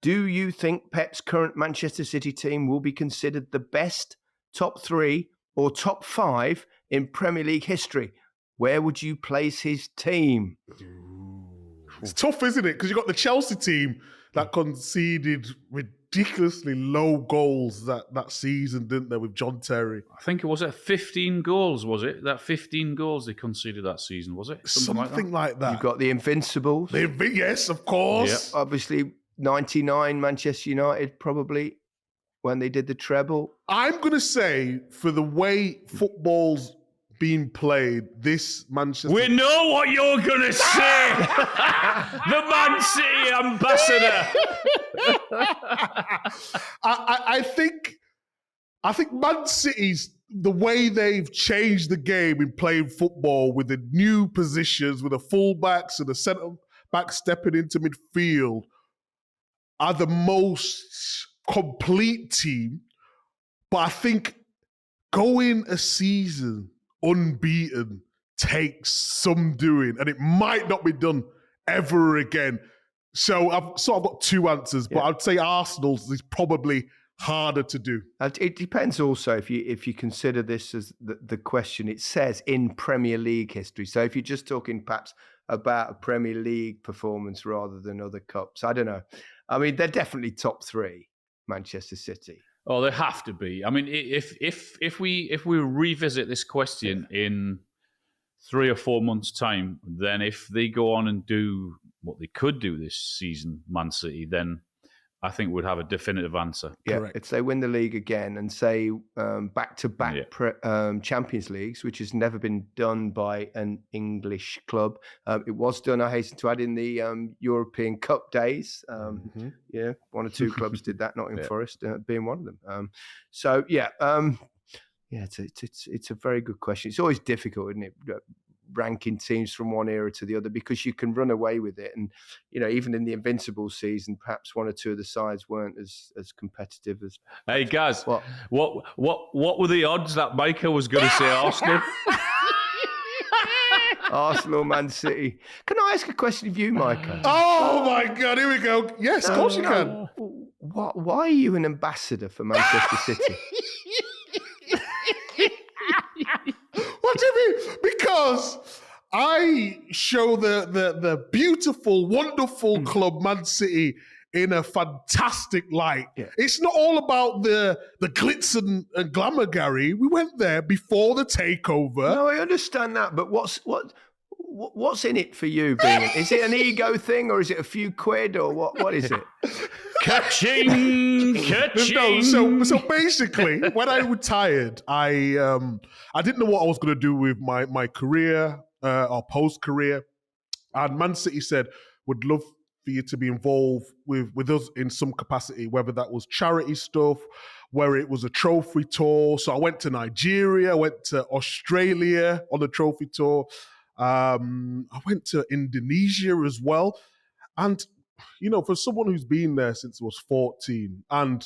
Do you think Pep's current Manchester City team will be considered the best, top 3 or top 5 in Premier League history? Where would you place his team? It's tough, isn't it? Because you've got the Chelsea team that conceded ridiculously low goals that season, didn't they, with John Terry? I think it was at 15 goals, was it? That 15 goals they conceded that season, was it? Something like that. You've got the Invincibles. Yes, of course. Yep. Obviously, 99 Manchester United, probably, when they did the treble. I'm going to say, for the way football's being played, this Manchester... We know what you're going to say! The Man City ambassador! I think Man City's, the way they've changed the game in playing football with the new positions, with the fullbacks and the centre-back stepping into midfield, are the most complete team. But I think going a season unbeaten takes some doing, and it might not be done ever again. So I've sort of got two answers, but I'd say Arsenal's is probably harder to do. It depends also if you consider this as the question. It says in Premier League history. So if you're just talking perhaps about a Premier League performance rather than other cups, I don't know. I mean, they're definitely top 3, Manchester City. Oh, they have to be. I mean, if we revisit this question in 3 or 4 months' time, then if they go on and do what they could do this season, Man City, then I think we'd have a definitive answer. Yeah, correct. If they win the league again and say back-to-back Champions Leagues, which has never been done by an English club. It was done, I hasten to add, in the European Cup days. Yeah, 1 or 2 clubs did that, Nottingham Forest being one of them. It's a very good question. It's always difficult, isn't it? Ranking teams from one era to the other, because you can run away with it, and even in the Invincibles season, perhaps 1 or 2 of the sides weren't as competitive as. Hey guys, what were the odds that Micah was going to say Arsenal? Arsenal, Man City. Can I ask a question of you, Micah? Oh my God, here we go. Yes, of course you can. Why are you an ambassador for Manchester City? What do you mean? Because I show the beautiful, wonderful club Man City in a fantastic light. Yeah. It's not all about the glitz and glamour, Gary. We went there before the takeover. No, I understand that, but what's in it for you? Is it an ego thing, or is it a few quid, or what is it? Catching. No, so basically, when I retired, I didn't know what I was going to do with my career or post-career. And Man City said, would love for you to be involved with us in some capacity, whether that was charity stuff, where it was a trophy tour. So I went to Nigeria, I went to Australia on a trophy tour. I went to Indonesia as well. And for someone who's been there since I was 14, and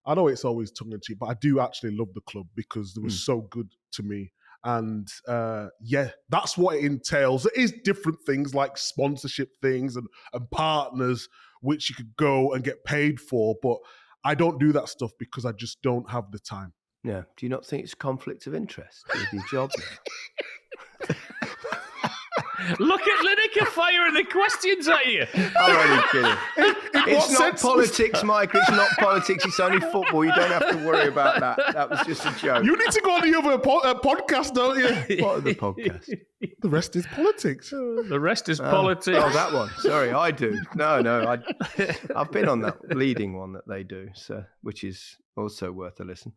I know it's always tongue-in-cheek, but I do actually love the club because they were so good to me. And that's what it entails. It is different things like sponsorship things and partners, which you could go and get paid for, but I don't do that stuff because I just don't have the time. Yeah. Do you not think it's conflict of interest with your job now? Look at Lineker firing the questions at you. I'm only kidding. It's not politics, Mike. It's not politics. It's only football. You don't have to worry about that. That was just a joke. You need to go on the other podcast, don't you? What other podcast? The rest is politics. The rest is politics. Oh, that one. Sorry, I do. No. I've been on that leading one that they do, so which is also worth a listen.